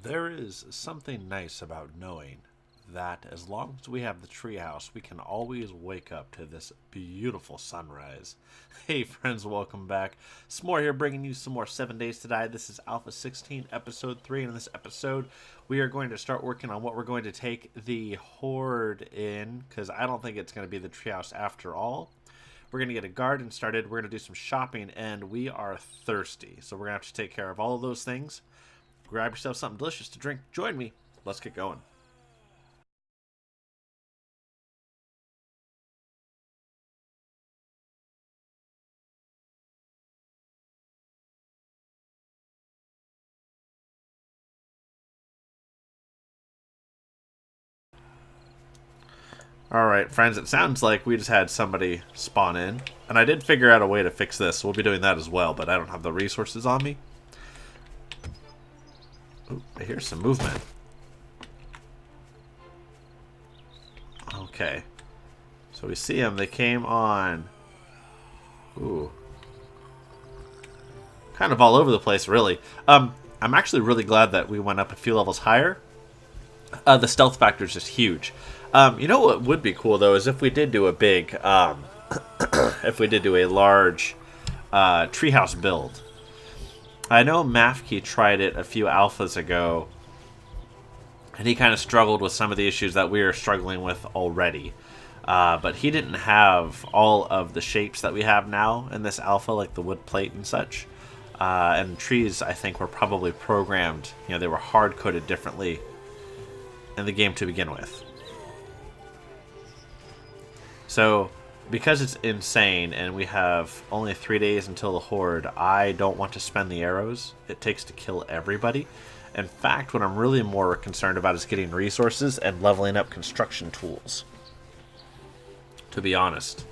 There is something nice about knowing that as long as we have the treehouse, we can always wake up to this beautiful sunrise. Hey, friends, welcome back. S'more here, bringing you some more 7 Days to Die. This is Alpha 16, Episode 3. And in this episode, we are going to start working on what we're going to take the horde in, because I don't think it's going to be the treehouse after all. We're going to get a garden started. We're going to do some shopping, and we are thirsty. So we're going to have to take care of all of those things. Grab yourself something delicious to drink. Join me. Let's get going. Alright, friends, it sounds like we just had somebody spawn in. And I did figure out a way to fix this. We'll be doing that as well, but I don't have the resources on me. Ooh, I hear some movement. Okay. So we see them. They came on. Ooh. Kind of all over the place, really. I'm actually really glad that we went up a few levels higher. The stealth factor is just huge. You know what would be cool though is if we did do a big, if we did do a large treehouse build. I know Mafkey tried it a few alphas ago, and he kind of struggled with some of the issues that we are struggling with already. But he didn't have all of the shapes that we have now in this alpha, like the wood plate and such. And trees, I think, were probably programmed. You know, they were hard-coded differently in the game to begin with. So, because it's insane and we have only 3 days until the horde, I don't want to spend the arrows it takes to kill everybody. In fact, what I'm really more concerned about is getting resources and leveling up construction tools. To be honest,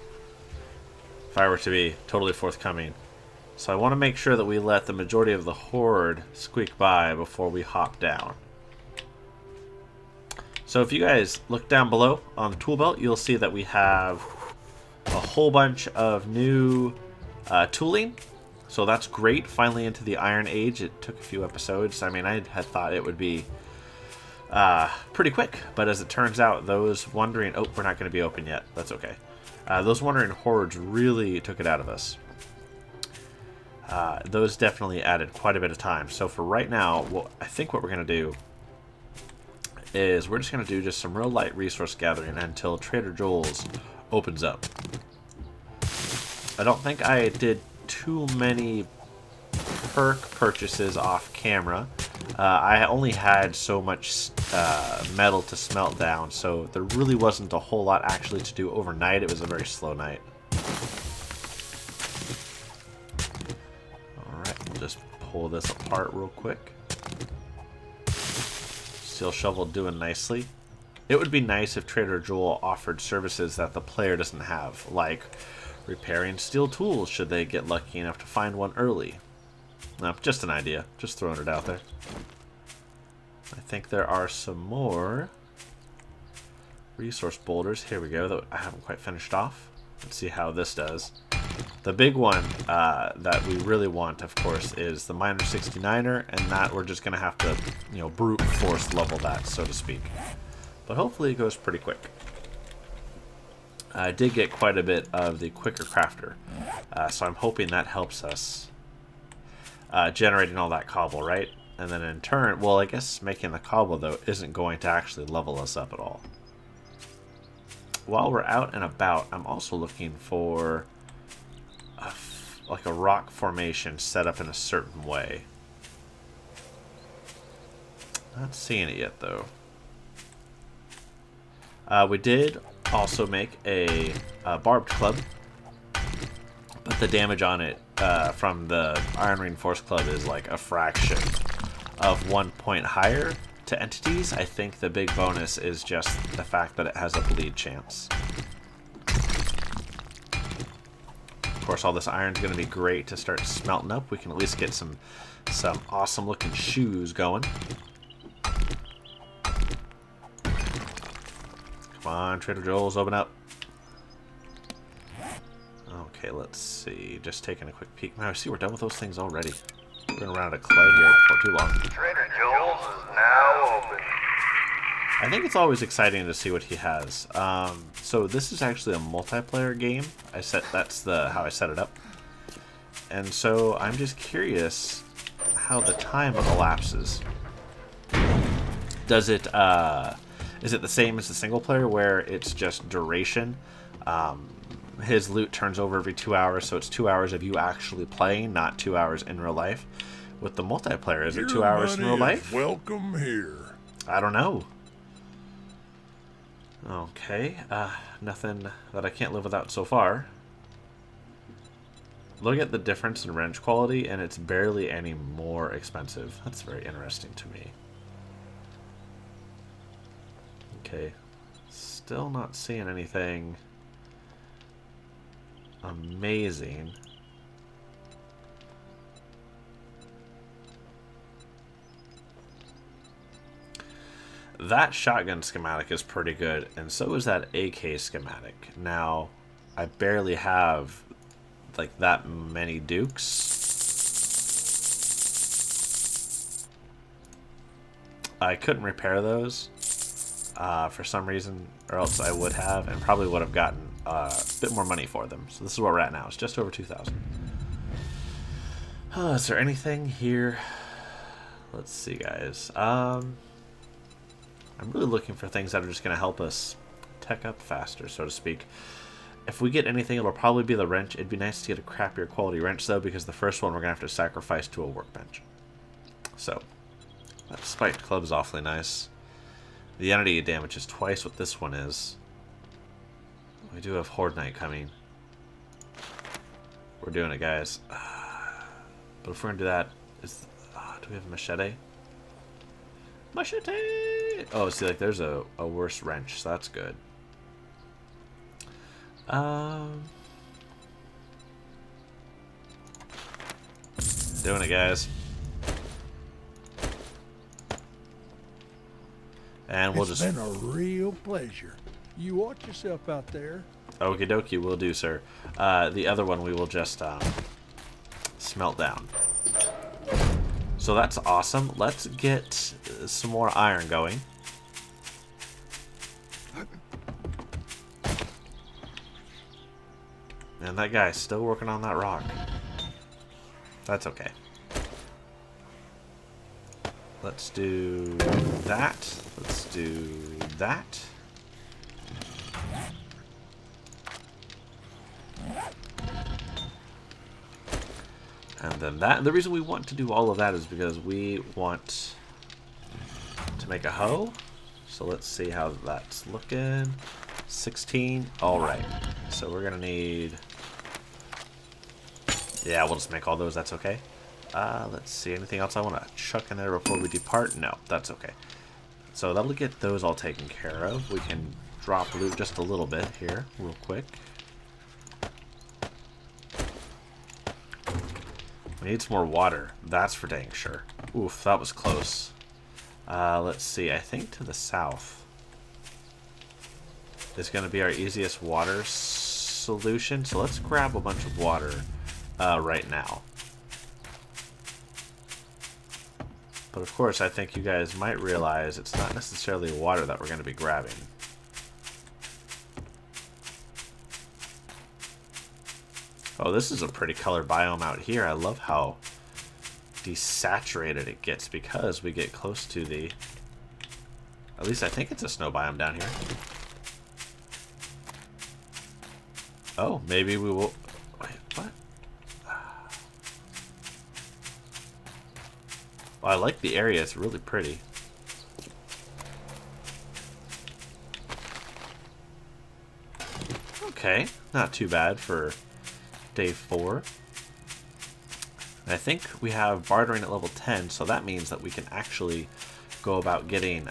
if I were to be totally forthcoming. So I want to make sure that we let the majority of the horde squeak by before we hop down. So if you guys look down below on the tool belt, you'll see that we have a whole bunch of new tooling. So that's great. Finally into the Iron Age. It took a few episodes. I mean, I had thought it would be pretty quick. But as it turns out, those wandering... Oh, we're not going to be open yet. That's okay. Those wandering hordes really took it out of us. Those definitely added quite a bit of time. So for right now, I think what we're going to do is we're just going to do just some real light resource gathering until Trader Joel's opens up. I don't think I did too many perk purchases off camera. I only had so much metal to smelt down, so there really wasn't a whole lot actually to do overnight. It was a very slow night. Alright, we'll just pull this apart real quick. Steel shovel doing nicely. It would be nice if Trader Joel offered services that the player doesn't have, like repairing steel tools should they get lucky enough to find one early. No, just an idea. Just throwing it out there. I think there are some more resource boulders. Here we go, that I haven't quite finished off. Let's see how this does. The big one that we really want, of course, is the Miner 69er, and that we're just going to have to, you know, brute force level that, so to speak. But hopefully it goes pretty quick. I did get quite a bit of the quicker crafter, so I'm hoping that helps us generating all that cobble, right? And then in turn, well, I guess making the cobble, though, isn't going to actually level us up at all. While we're out and about, I'm also looking for like a rock formation set up in a certain way. Not seeing it yet, though. We did also make a barbed club, but the damage on it from the Iron Reinforced Club is like a fraction of 1 point higher to entities. I think the big bonus is just the fact that it has a bleed chance. Of course, all this iron's going to be great to start smelting up. We can at least get some awesome looking shoes going. Come on, Trader Joel's, open up. Okay, let's see. Just taking a quick peek. Now, I see we're done with those things already. We're gonna run out of clay here before too long. Trader Joel's is now open. I think it's always exciting to see what he has. So this is actually a multiplayer game. That's how I set it up. And so I'm just curious how the time elapses. Does it is it the same as the single player where it's just duration? His loot turns over every 2 hours, so it's 2 hours of you actually playing, not 2 hours in real life. With the multiplayer, is it 2 hours in real life? Welcome here. I don't know. Okay, nothing that I can't live without so far. Look at the difference in wrench quality, and it's barely any more expensive. That's very interesting to me. Okay, still not seeing anything amazing. That shotgun schematic is pretty good, and so is that AK schematic. Now, I barely have like that many Dukes. I couldn't repair those for some reason, or else I would have, and probably would have gotten a bit more money for them. So this is where we're at now. It's just over 2,000. Is there anything here? Let's see, guys. I'm really looking for things that are just going to help us tech up faster, so to speak. If we get anything, it'll probably be the wrench. It'd be nice to get a crappier quality wrench, though, because the first one we're going to have to sacrifice to a workbench. So, that spiked club's awfully nice. The entity damage is twice what this one is. We do have Horde Night coming. We're doing it, guys. But if we're going to do that, do we have a machete? Machete! Oh, see, like, there's a worse wrench, so that's good. Doing it, guys. And we'll It's been a real pleasure. You watch yourself out there. Okie dokie, will do, sir. The other one we will just smelt down. So that's awesome. Let's get some more iron going. And that guy's still working on that rock. That's okay. Let's do that. Let's do that. And then that. The reason we want to do all of that is because we want to make a hoe. So let's see how that's looking. 16. Alright. So we're going to need... Yeah, we'll just make all those. That's okay. Let's see. Anything else I want to chuck in there before we depart? No, that's okay. So that'll get those all taken care of. We can drop loot just a little bit here, real quick. We need some more water. That's for dang sure. Oof, that was close. Let's see. I think to the south is going to be our easiest water solution. So let's grab a bunch of water right now. But of course, I think you guys might realize it's not necessarily water that we're going to be grabbing. Oh, this is a pretty color biome out here. I love how desaturated it gets because we get close to the... At least I think it's a snow biome down here. Oh, maybe we will... Wait, what? Well, I like the area. It's really pretty. Okay, not too bad for day 4. And I think we have bartering at level 10, so that means that we can actually go about getting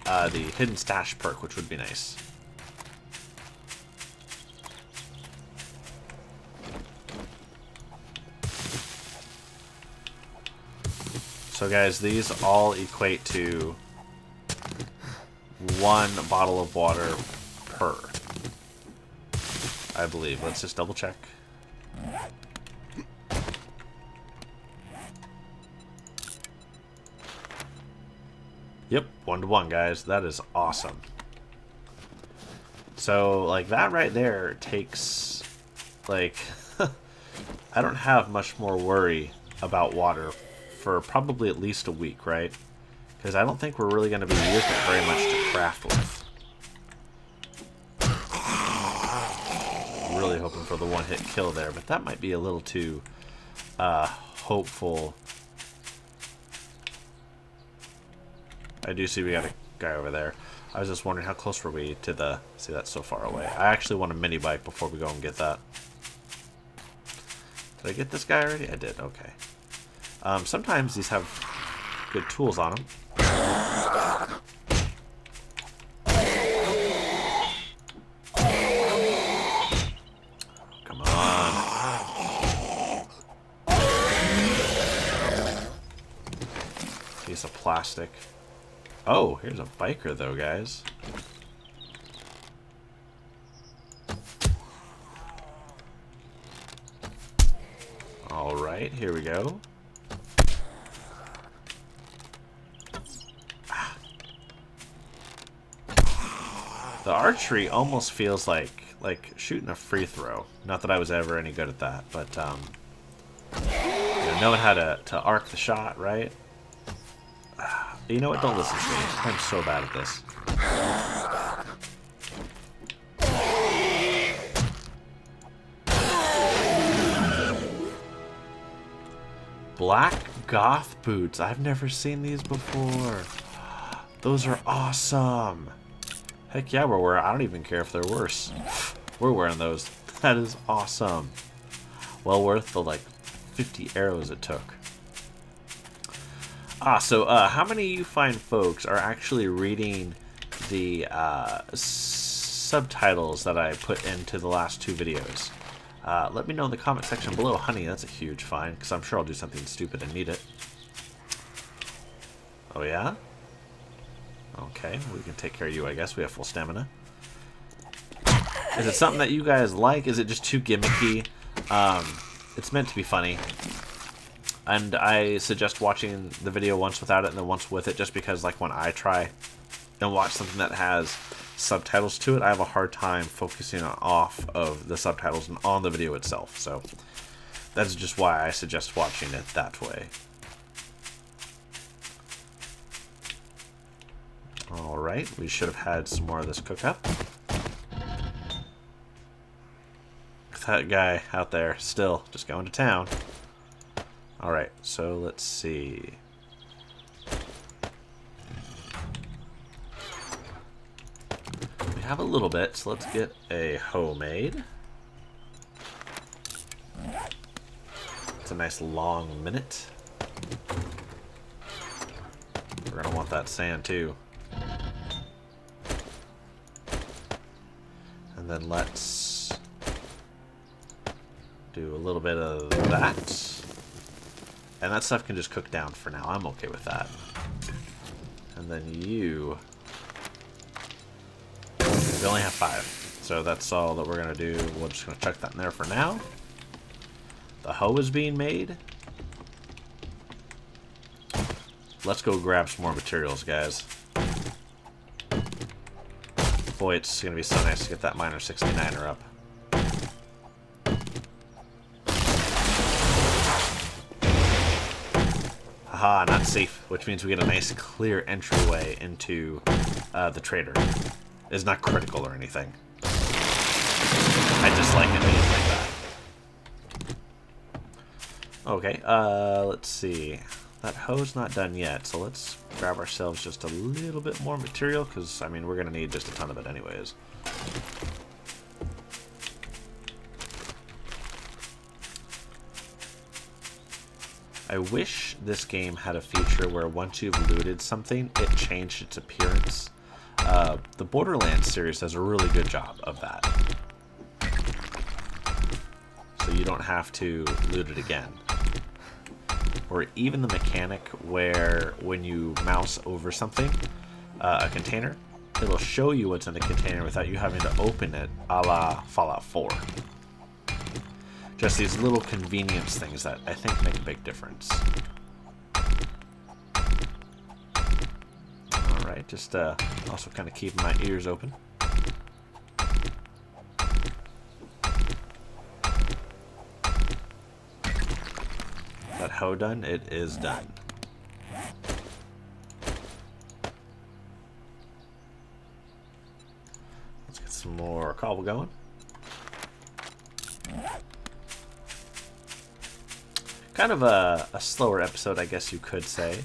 the hidden stash perk, which would be nice. So guys, these all equate to 1 bottle of water per, I believe. Let's just double check. Yep, 1-to-1, guys. That is awesome. So, like, that right there takes, like, I don't have much more worry about water for probably at least a week, right? Because I don't think we're really going to be using it very much to craft with. Really hoping for the one-hit kill there, but that might be a little too hopeful. I do see we got a guy over there. I was just wondering how close were we to the... See, that's so far away. I actually want a mini bike before we go and get that. Did I get this guy already? I did, okay. Sometimes these have good tools on them. Come on. Piece of plastic. Oh, here's a biker though, guys. Alright, here we go. The archery almost feels like shooting a free throw. Not that I was ever any good at that, but you know, knowing how to arc the shot, right? You know what? Don't listen to me. I'm so bad at this. Black goth boots. I've never seen these before. Those are awesome. Heck yeah, we're wearing. I don't even care if they're worse. We're wearing those. That is awesome. Well worth the like 50 arrows it took. So how many of you fine folks are actually reading the subtitles that I put into the last 2 videos? Let me know in the comment section below. Honey, that's a huge find, because I'm sure I'll do something stupid and need it. Oh yeah? Okay, we can take care of you, I guess. We have full stamina. Is it something that you guys like? Is it just too gimmicky? It's meant to be funny. And I suggest watching the video once without it and then once with it, just because, like, when I try and watch something that has subtitles to it, I have a hard time focusing off of the subtitles and on the video itself. So that's just why I suggest watching it that way. Alright, we should have had some more of this cook up. That guy out there still just going to town. Alright, so let's see. We have a little bit, so let's get a homemade. It's a nice long minute. We're gonna want that sand too. And then let's do a little bit of that. And that stuff can just cook down for now. I'm okay with that. And then you... We only have 5. So that's all that we're going to do. We're just going to chuck that in there for now. The hoe is being made. Let's go grab some more materials, guys. Boy, it's going to be so nice to get that miner 69er up. Haha, not safe, which means we get a nice clear entryway into the trader. It's not critical or anything. I just like it being like that. Okay, let's see. That hoe's not done yet, so let's grab ourselves just a little bit more material, because, I mean, we're going to need just a ton of it anyways. I wish this game had a feature where once you've looted something, it changed its appearance. The Borderlands series does a really good job of that. So you don't have to loot it again. Or even the mechanic where when you mouse over something, a container, it'll show you what's in the container without you having to open it, a la Fallout 4. Just these little convenience things that I think make a big difference. Alright, just also kind of keeping my ears open. Is that hoe done? It is done. Let's get some more cobble going. Kind of a slower episode, I guess you could say.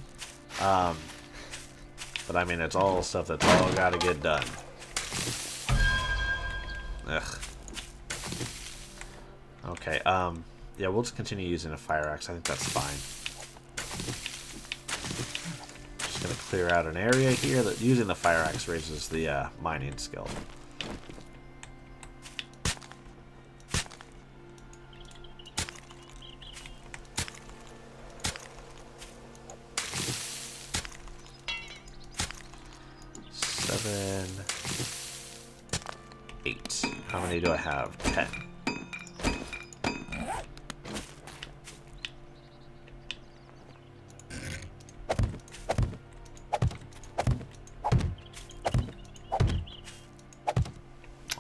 But I mean, it's all stuff that's all got to get done. Ugh. Okay, yeah, we'll just continue using a fire axe. I think that's fine. Just gonna clear out an area here that using the fire axe raises the mining skill. Eight. How many do I have? 10.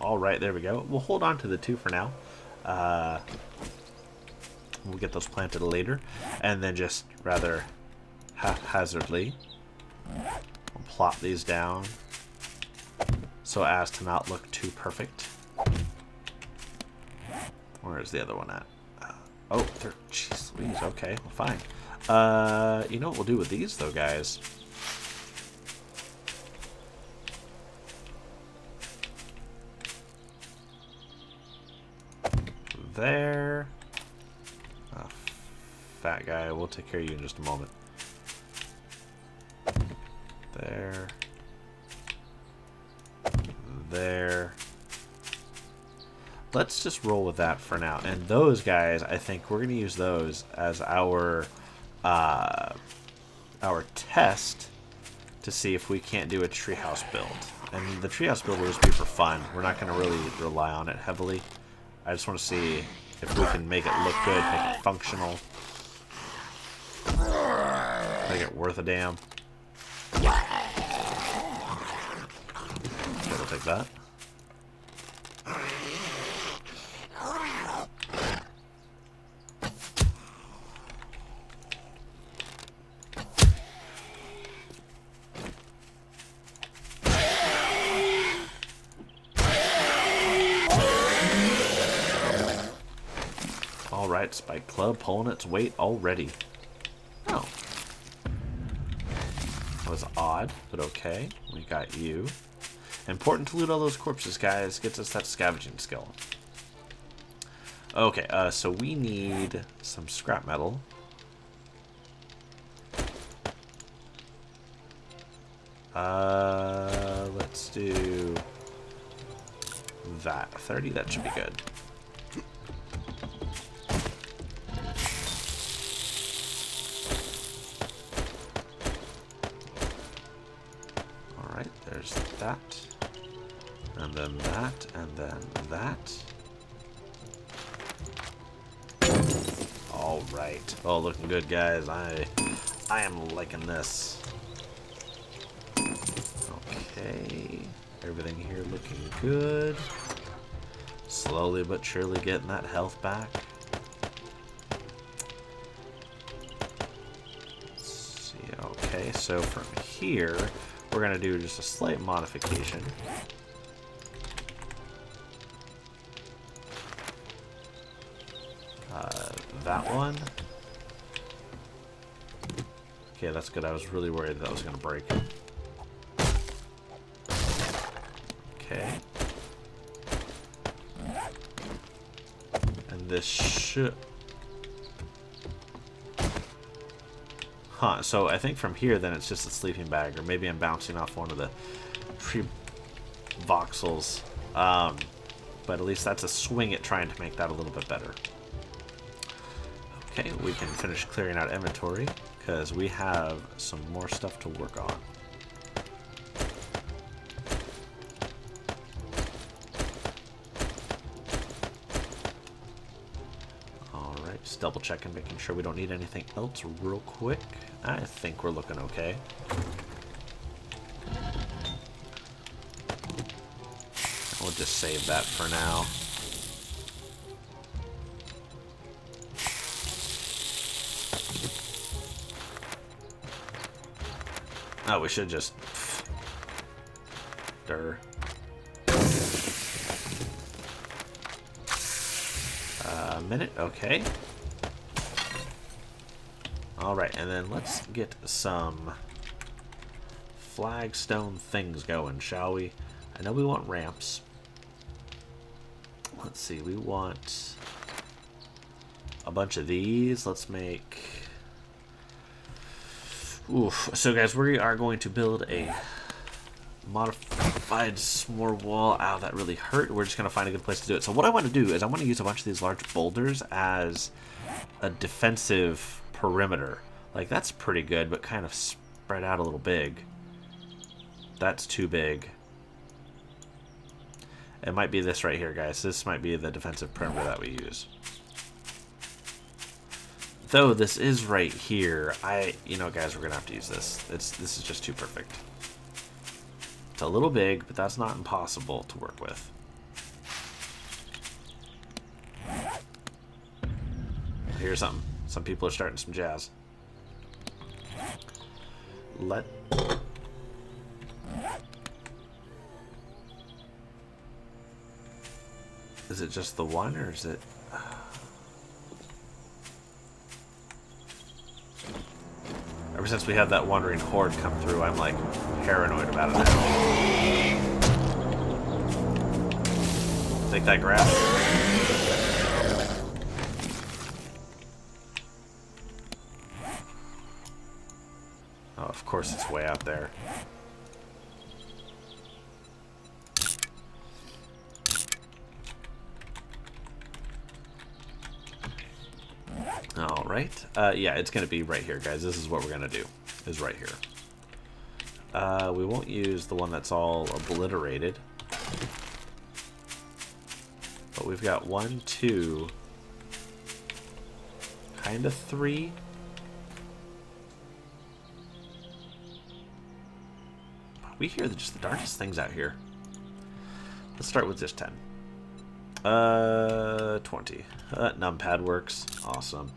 All right, there we go. We'll hold on to the 2 for now. We'll get those planted later, and then just rather haphazardly we'll plop these down so as to not look too perfect. Where's the other one at? Oh, jeez Louise. Okay, well, fine. You know what we'll do with these, though, guys? There. Oh, fat guy. We'll take care of you in just a moment. There. There. Let's just roll with that for now. And those guys, I think we're going to use those as our test to see if we can't do a treehouse build. And the treehouse build will just be for fun. We're not going to really rely on it heavily. I just want to see if we can make it look good, make it functional, make it worth a damn. Okay, we'll take that. Alright, Spike Club pulling its weight already. Oh. That was odd, but okay. We got you. Important to loot all those corpses, guys. Gets us that scavenging skill. Okay, so we need some scrap metal. Let's do that. 30, that should be good. Alright, there's that. And then that, and then that. Alright. Oh, looking good, guys. I am liking this. Okay. Everything here looking good. Slowly but surely getting that health back. Let's see. Okay, so from here, we're going to do just a slight modification. That one. Okay, that's good. I was really worried that was going to break. Okay. And this should... Huh, so I think from here then it's just a sleeping bag, or maybe I'm bouncing off one of the tree voxels. But at least that's a swing at trying to make that a little bit better. Okay, we can finish clearing out inventory, because we have some more stuff to work on. Alright, just double checking, making sure we don't need anything else real quick. I think we're looking okay. just save that for now. Oh, we should just... Durr. A minute, okay. Alright, and then let's get some flagstone things going, shall we? I know we want ramps. Let's see, we want a bunch of these. Let's make... Oof. So guys, we are going to build a modified s'more wall. Ow, that really hurt. We're just going to find a good place to do it. So what I want to do is I want to use a bunch of these large boulders as a defensive perimeter. Like, that's pretty good, but kind of spread out a little big. That's too big. It might be this right here, guys. This might be the defensive perimeter that we use. Though this is right here, you know, guys, we're gonna have to use this. This is just too perfect. It's a little big, but that's not impossible to work with. Here's something. Some people are starting some jazz. Is it just the one, or is it... Ever since we had that wandering horde come through, I'm like paranoid about it now. Take that grass. Oh, of course it's way out there. Alright. Yeah, it's going to be right here, guys. This is what we're going to do. Is right here. We won't use the one that's all obliterated. But we've got 1, 2... kind of 3. We hear just the darkest things out here. Let's start with just 10. 20. Numpad works. Awesome.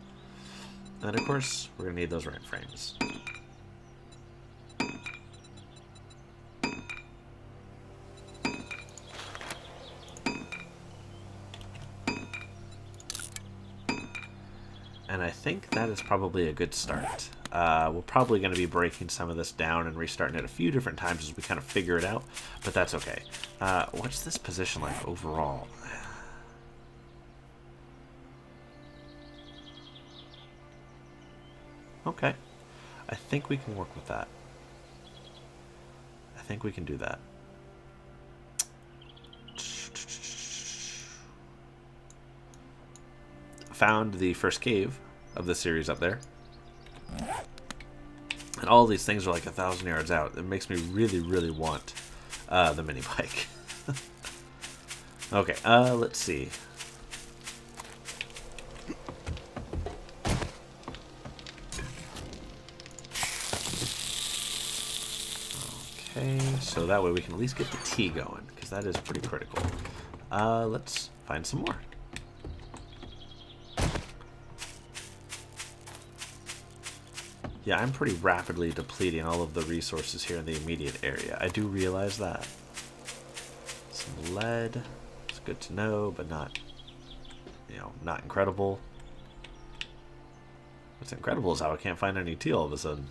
And of course, we're going to need those ramp frames. And I think that is probably a good start. We're probably going to be breaking some of this down and restarting it a few different times as we kind of figure it out, but that's okay. What's this position like overall? Okay. I think we can work with that. I think we can do that. Found the first cave of the series up there. And all these things are like 1,000 yards out. It makes me really, really want the mini bike. Okay, let's see. Okay, so that way we can at least get the T going, because that is pretty critical. Let's find some more. Yeah, I'm pretty rapidly depleting all of the resources here in the immediate area. I do realize that. Some lead. It's good to know, but not, you know, not incredible. What's incredible is how I can't find any tea all of a sudden.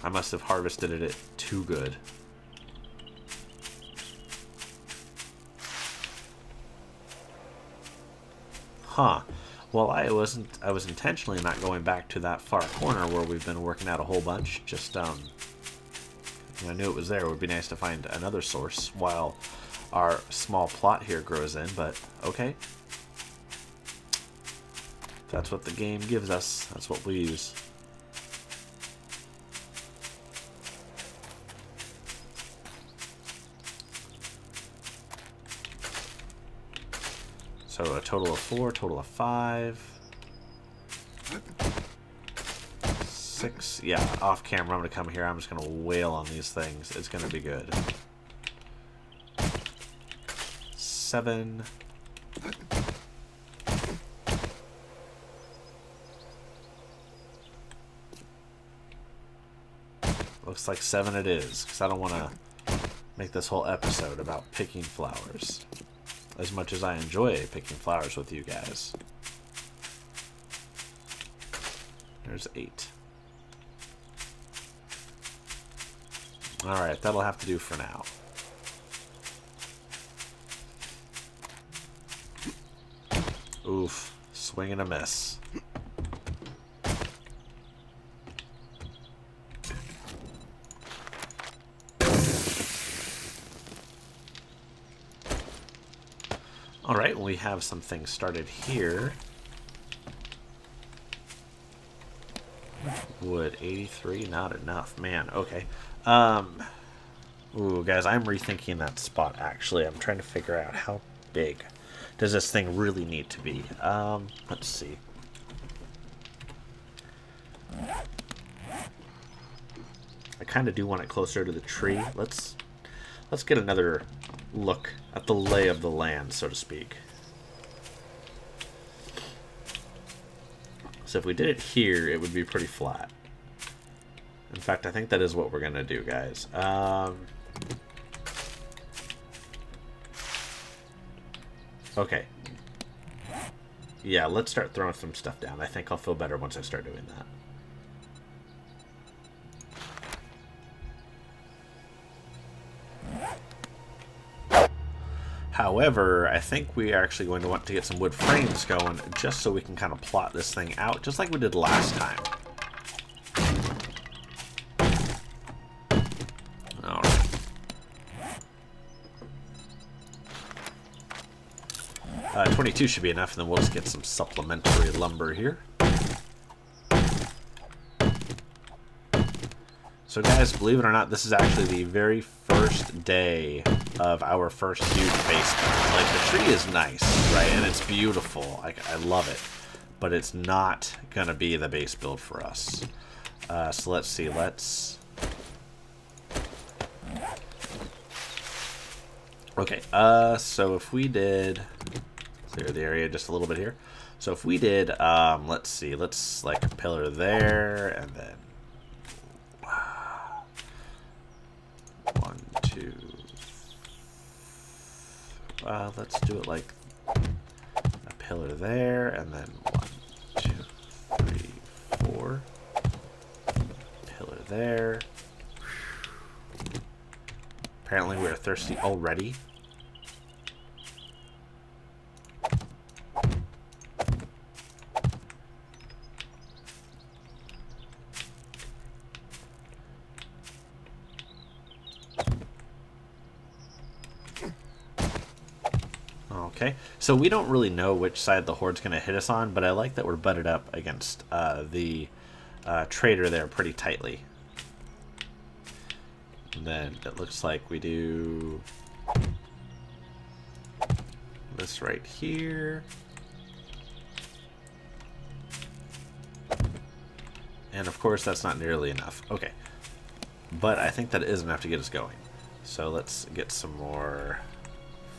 I must have harvested it too good. Huh. Well, I was intentionally not going back to that far corner where we've been working out a whole bunch. Just, I knew it was there. It would be nice to find another source while our small plot here grows in, but okay. If that's what the game gives us, that's what we use. So a total of 4, total of 5, 6, 6. Yeah, off camera, I'm going to come here. I'm just going to wail on these things. It's going to be good. 7. Looks like 7 it is, because I don't want to make this whole episode about picking flowers. As much as I enjoy picking flowers with you guys. There's 8. Alright, that'll have to do for now. Oof. Swing and a miss. Alright, we have some things started here. Wood, 83, not enough. Man, okay. Ooh, guys, I'm rethinking that spot, actually. I'm trying to figure out how big does this thing really need to be. Let's see. I kind of do want it closer to the tree. Let's get another look at the lay of the land, so to speak. So if we did it here, it would be pretty flat. In fact, I think that is what we're going to do, guys. Okay. Yeah, let's start throwing some stuff down. I think I'll feel better once I start doing that. However, I think we are actually going to want to get some wood frames going just so we can kind of plot this thing out, just like we did last time. Alright. 22 should be enough, and then we'll just get some supplementary lumber here. So guys, believe it or not, this is actually the very first day of our first huge basement. Like, the tree is nice, right? And it's beautiful. I love it. But it's not going to be the base build for us. So let's see. Okay, so if we did... Clear the area just a little bit here. So if we did, let's see. Let's, like, a pillar there, and then... 1, 2... let's do it like a pillar there, and then 1, 2, 3, 4. Pillar there. Apparently we're thirsty already. Okay, so we don't really know which side the horde's going to hit us on, but I like that we're butted up against the trader there pretty tightly. And then it looks like we do this right here. And of course that's not nearly enough. Okay, but I think that is enough to get us going. So let's get some more...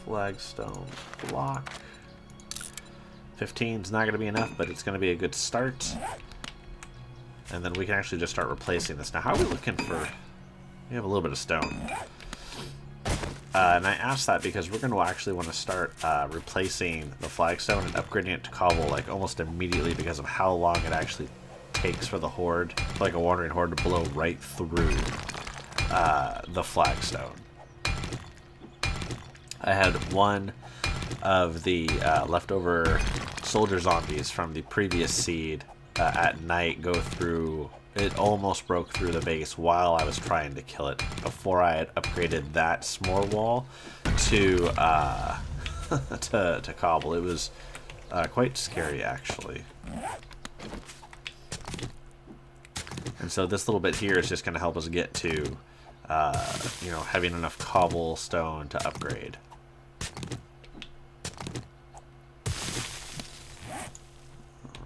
flagstone block. 15 is not going to be enough, but it's going to be a good start. And then we can actually just start replacing this. Now, how are we looking for... We have a little bit of stone. And I asked that because we're going to actually want to start replacing the flagstone and upgrading it to cobble like almost immediately because of how long it actually takes for the horde, like a wandering horde, to blow right through the flagstone. I had one of the leftover soldier zombies from the previous seed at night go through. It almost broke through the base while I was trying to kill it before I had upgraded that s'more wall to to cobble. It was quite scary, actually. And so this little bit here is just going to help us get to you know, having enough cobblestone to upgrade.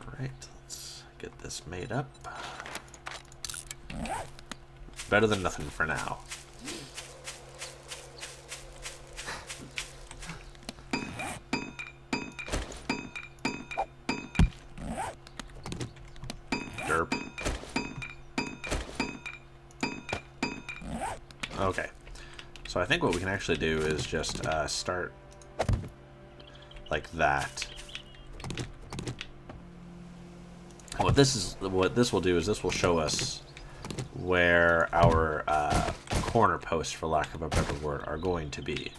Alright, let's get this made up. better than nothing for now. Derp. Okay. So I think what we can actually do is just start like that. What this will do is this will show us where our corner posts, for lack of a better word, are going to be.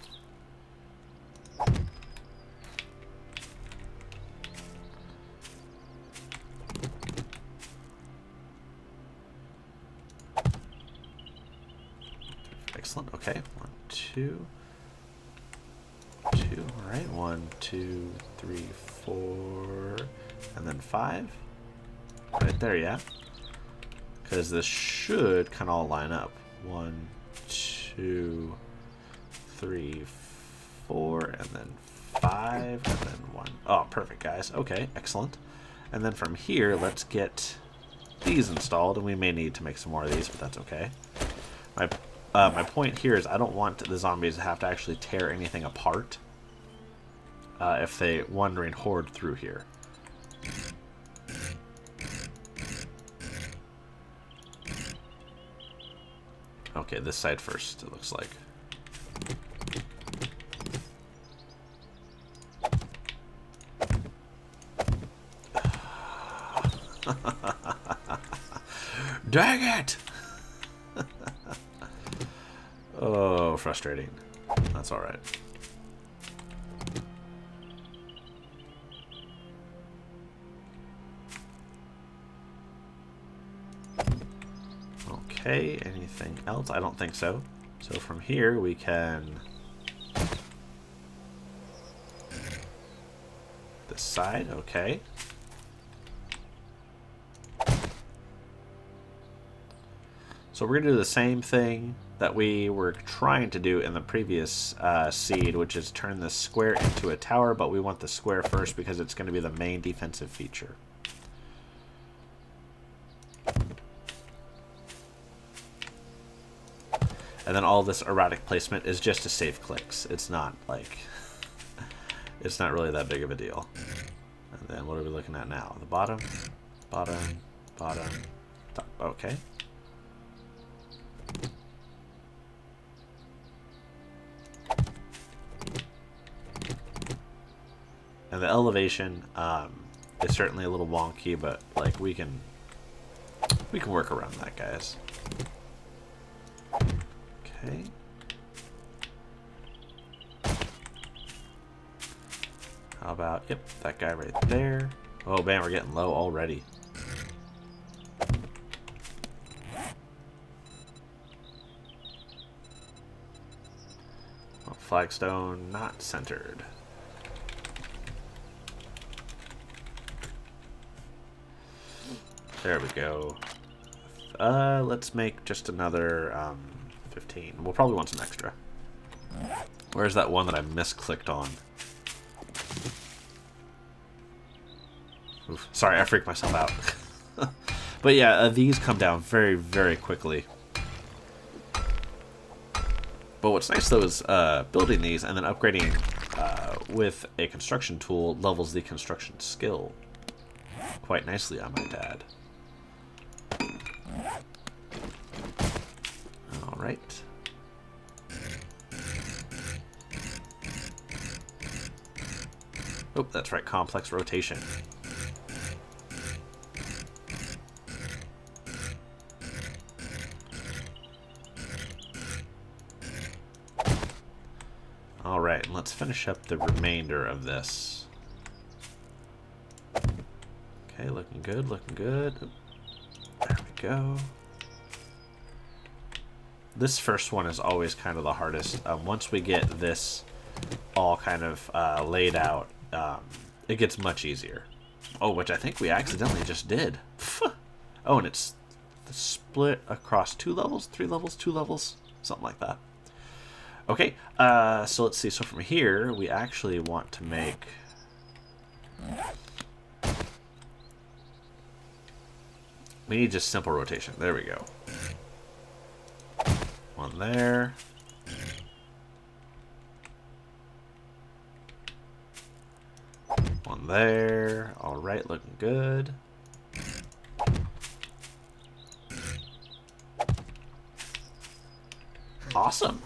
Excellent. Okay. 1, 2, 2. All right. 1, 2, 3, 4, and then 5. Right there, yeah. Because this should kind of all line up. 1, 2, 3, 4, and then 5, and then 1. Oh, perfect, guys. Okay, excellent. And then from here, let's get these installed, and we may need to make some more of these, but that's okay. My point here is I don't want the zombies to have to actually tear anything apart if they wandering horde through here. Okay, this side first, it looks like. Dang it! Oh, frustrating. That's alright. Okay, anything else? I don't think so. So from here we can... This side, okay. So we're going to do the same thing that we were trying to do in the previous seed, which is turn this square into a tower, but we want the square first because it's going to be the main defensive feature. And then all this erratic placement is just to save clicks. It's not like... it's not really that big of a deal. And then what are we looking at now? The bottom, bottom, bottom, top. Okay. And the elevation is certainly a little wonky, but like we can work around that, guys. Okay. How about, yep, that guy right there. Oh man, we're getting low already. Oh, flagstone not centered. There we go. Let's make just another 15. We'll probably want some extra. Where's that one that I misclicked on? Oof. Sorry, I freaked myself out. But yeah, these come down very, very quickly. But what's nice though is building these and then upgrading with a construction tool levels the construction skill quite nicely, I might add. Alright. Oh, that's right, complex rotation. Alright, let's finish up the remainder of this. Okay, looking good, looking good. There we go. This first one is always kind of the hardest. Once we get this all kind of laid out, it gets much easier. Oh, which I think we accidentally just did. Oh, and it's the split across 2 levels, 3 levels, 2 levels, something like that. Okay, so let's see. So from here, we actually want to make... We need just simple rotation. There we go. there. One there. Alright, looking good. Awesome.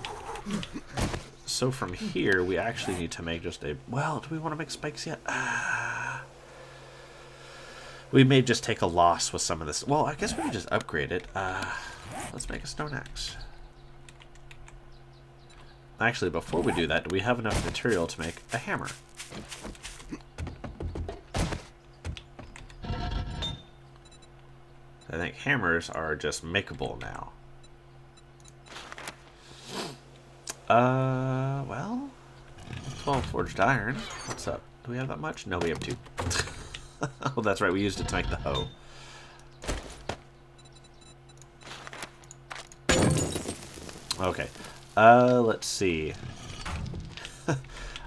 So from here, we actually need to make just a... Well, do we want to make spikes yet? We may just take a loss with some of this. Well, I guess we can just upgrade it. Let's make a stone axe. Actually, before we do that, do we have enough material to make a hammer? I think hammers are just makeable now. Well, 12 forged iron. What's up? Do we have that much? No, we have 2. Oh, that's right. We used it to make the hoe. Okay. Let's see.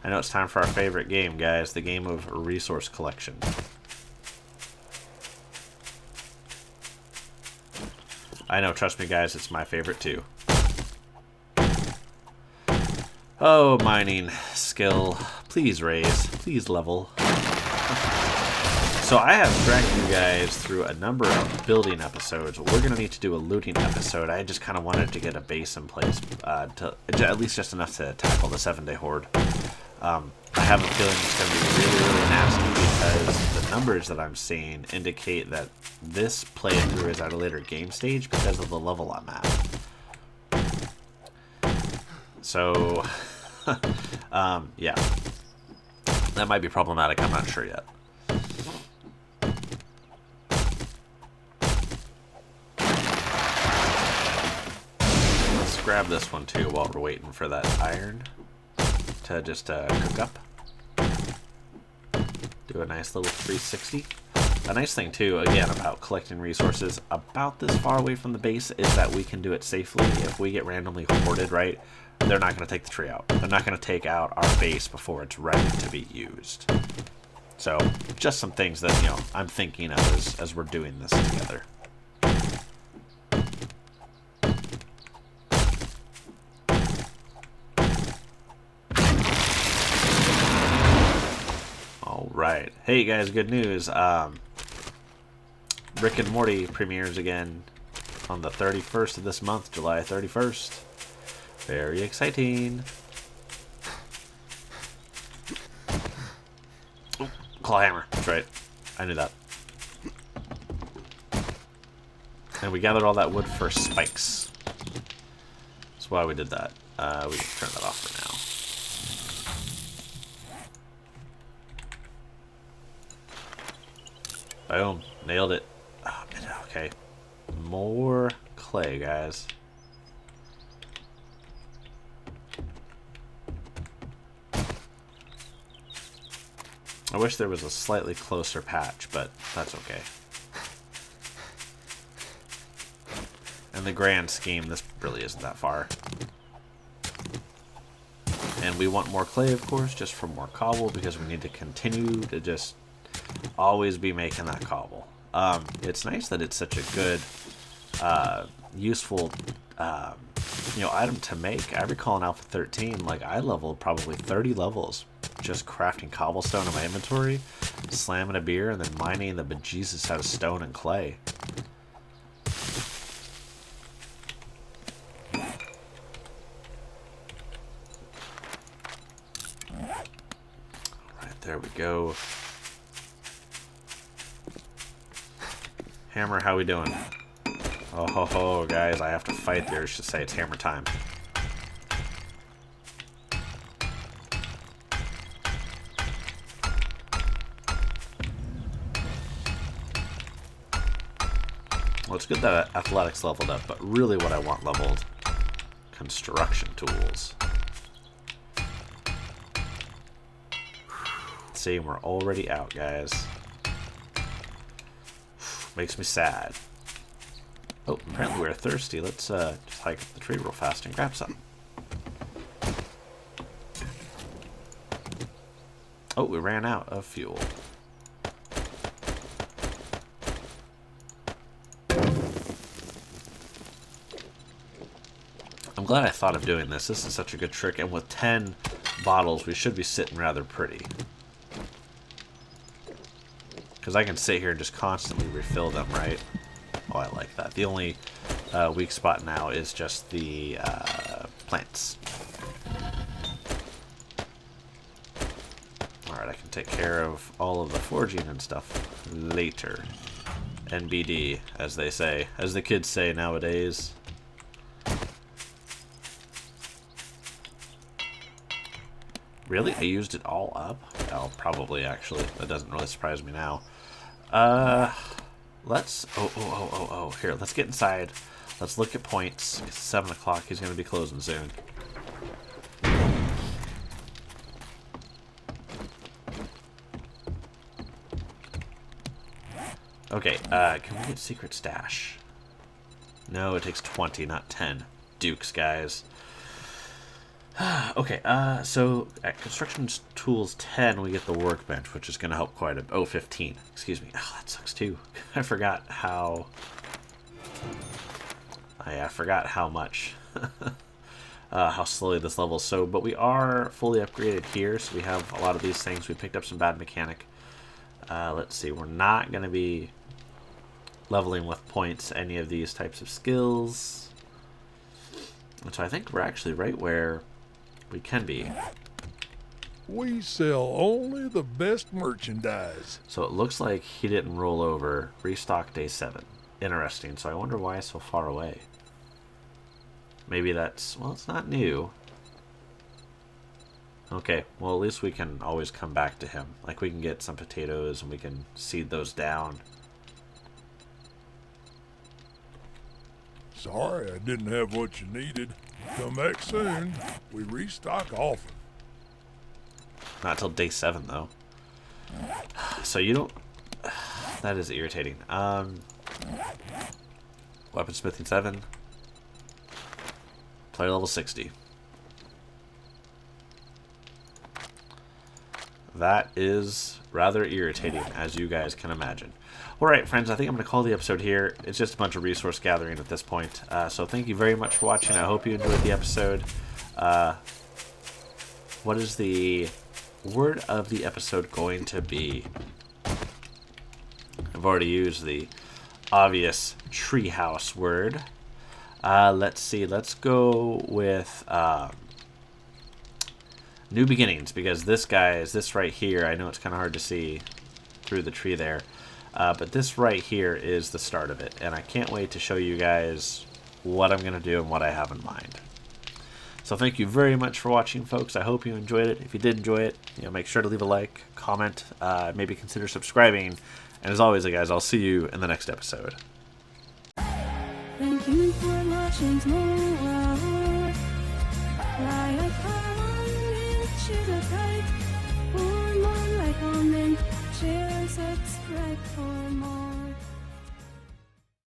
I know it's time for our favorite game, guys. The game of resource collection. I know, trust me, guys. It's my favorite, too. Oh, mining skill. Please raise. Please level. So I have dragged you guys through a number of building episodes. We're going to need to do a looting episode. I just kind of wanted to get a base in place, to at least just enough to tackle the 7-day horde. I have a feeling it's going to be really, really nasty because the numbers that I'm seeing indicate that this playthrough is at a later game stage because of the level I'm at. So, yeah. That might be problematic. I'm not sure yet. Let's grab this one too while we're waiting for that iron to just cook up. Do a nice little 360. A nice thing too, again, about collecting resources about this far away from the base is that we can do it safely. If we get randomly hoarded, right, they're not going to take the tree out. They're not going to take out our base before it's ready to be used. So, just some things that, you know, I'm thinking of as we're doing this together. Alright. Hey guys, good news. Rick and Morty premieres again on the 31st of this month, July 31st. Very exciting. Oh, claw hammer. That's right. I knew that. And we gathered all that wood for spikes. That's why we did that. We can turn that off for now. Boom. Nailed it. Oh, okay. More clay, guys. I wish there was a slightly closer patch, but that's okay. In the grand scheme, this really isn't that far. And we want more clay, of course, just for more cobble, because we need to continue to just always be making that cobble. It's nice that it's such a good, useful, you know, item to make. I recall in Alpha 13, like, I leveled probably 30 levels just crafting cobblestone in my inventory, slamming a beer, and then mining the bejesus out of stone and clay. Alright, there we go. Hammer, how we doing? Oh ho ho, guys, I have to fight there to say it's hammer time. Well, it's good that athletics leveled up, but really what I want leveled, construction tools. See, we're already out, guys. Makes me sad. Oh, apparently we're thirsty. Let's just hike up the tree real fast and grab some. Oh, we ran out of fuel. I'm glad I thought of doing this. This is such a good trick, and with 10 bottles, we should be sitting rather pretty. Because I can sit here and just constantly refill them, right? Oh, I like that. The only weak spot now is just the plants. Alright, I can take care of all of the forging and stuff later. NBD, as they say. As the kids say nowadays. Really? I used it all up? Oh, probably, actually. That doesn't really surprise me now. Let's... Oh. Here, let's get inside. Let's look at points. It's 7 o'clock. He's going to be closing soon. Okay, can we get secret stash? No, it takes 20, not 10. Dukes, guys. Okay, so at construction tools 10, we get the workbench, which is going to help quite a... Oh, 15. Excuse me. Oh, that sucks too. I forgot how... I forgot how much. How slowly this level is. So, but we are fully upgraded here, so we have a lot of these things. We picked up some bad mechanic. Let's see. We're not going to be leveling with points any of these types of skills. And so I think we're actually right where we can be. We sell only the best merchandise. So it looks like he didn't roll over. Restock day 7. Interesting. So I wonder why it's so far away. Maybe that's... Well, it's not new. Okay. Well, at least we can always come back to him. Like, we can get some potatoes and we can seed those down. Sorry I didn't have what you needed. Come back soon. We restock often. Not till day 7, though. So you don't... That is irritating. Weaponsmithing 7. Player level 60. That is rather irritating, as you guys can imagine. Alright, friends, I think I'm going to call the episode here. It's just a bunch of resource gathering at this point. So thank you very much for watching. I hope you enjoyed the episode. What is the word of the episode going to be? I've already used the obvious treehouse word. Let's see. Let's go with new beginnings, because this guy is this right here. I know it's kind of hard to see through the tree there. But this right here is the start of it, and I can't wait to show you guys what I'm going to do and what I have in mind. So thank you very much for watching, folks. I hope you enjoyed it. If you did enjoy it, make sure to leave a like, comment, maybe consider subscribing. And as always, guys, I'll see you in the next episode. Thank you for watching more. Like, comment, share, like, for more, like, comment, share, subscribe for more.